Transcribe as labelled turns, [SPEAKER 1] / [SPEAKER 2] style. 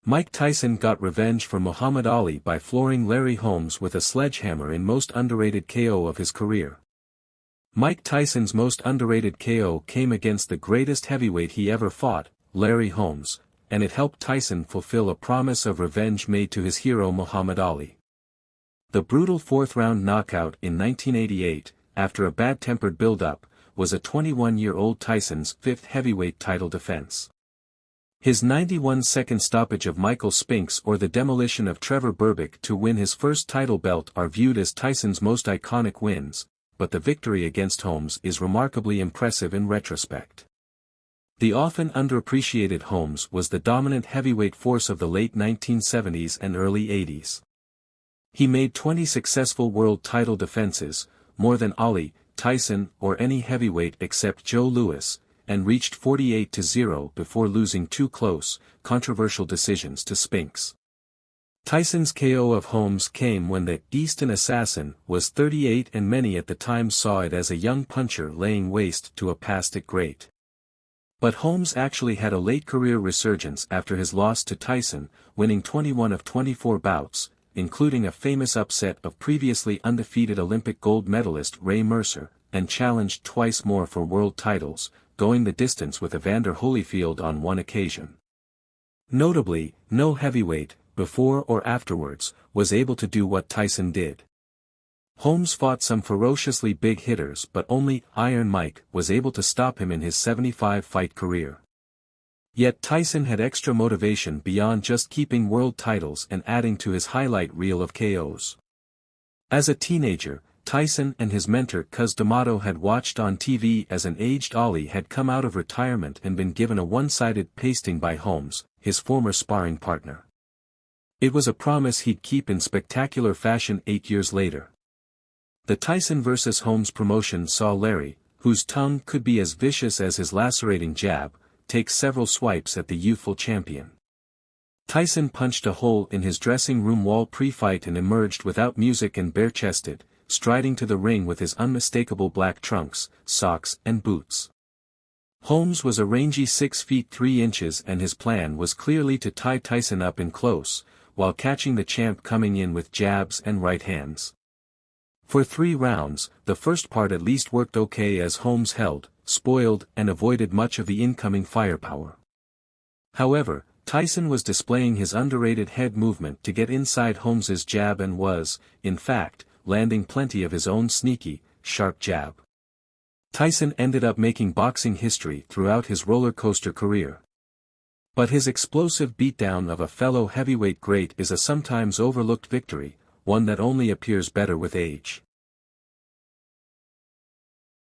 [SPEAKER 1] Mike Tyson got revenge for Muhammad Ali by flooring Larry Holmes with a sledgehammer in most underrated KO of his career. Mike Tyson's most underrated KO came against the greatest heavyweight he ever fought, Larry Holmes, and it helped Tyson fulfill a promise of revenge made to his hero Muhammad Ali. The brutal fourth-round knockout in 1988, after a bad-tempered build-up, was a 21-year-old Tyson's fifth heavyweight title defense. His 91-second stoppage of Michael Spinks or the demolition of Trevor Berbick to win his first title belt are viewed as Tyson's most iconic wins, but the victory against Holmes is remarkably impressive in retrospect. The often underappreciated Holmes was the dominant heavyweight force of the late 1970s and early 80s. He made 20 successful world title defenses, more than Ali, Tyson or any heavyweight except Joe Louis, and reached 48-0 before losing two close, controversial decisions to Spinks. Tyson's KO of Holmes came when the Easton Assassin was 38 and many at the time saw it as a young puncher laying waste to a past great. But Holmes actually had a late career resurgence after his loss to Tyson, winning 21 of 24 bouts, including a famous upset of previously undefeated Olympic gold medalist Ray Mercer, and challenged twice more for world titles, going the distance with Evander Holyfield on one occasion. Notably, no heavyweight, before or afterwards, was able to do what Tyson did. Holmes fought some ferociously big hitters but only Iron Mike was able to stop him in his 75-fight career. Yet Tyson had extra motivation beyond just keeping world titles and adding to his highlight reel of KOs. As a teenager, Tyson and his mentor Cus D'Amato had watched on TV as an aged Ali had come out of retirement and been given a one-sided pasting by Holmes, his former sparring partner. It was a promise he'd keep in spectacular fashion 8 years later. The Tyson vs. Holmes promotion saw Larry, whose tongue could be as vicious as his lacerating jab, take several swipes at the youthful champion. Tyson punched a hole in his dressing room wall pre-fight and emerged without music and bare-chested, striding to the ring with his unmistakable black trunks, socks and boots. Holmes was a rangy 6 feet 3 inches and his plan was clearly to tie Tyson up in close, while catching the champ coming in with jabs and right hands. For 3 rounds, the first part at least worked okay as Holmes held, spoiled and avoided much of the incoming firepower. However, Tyson was displaying his underrated head movement to get inside Holmes's jab and was, in fact, landing plenty of his own sneaky, sharp jab. Tyson ended up making boxing history throughout his roller coaster career. But his explosive beatdown of a fellow heavyweight great is a sometimes overlooked victory, one that only appears better with age.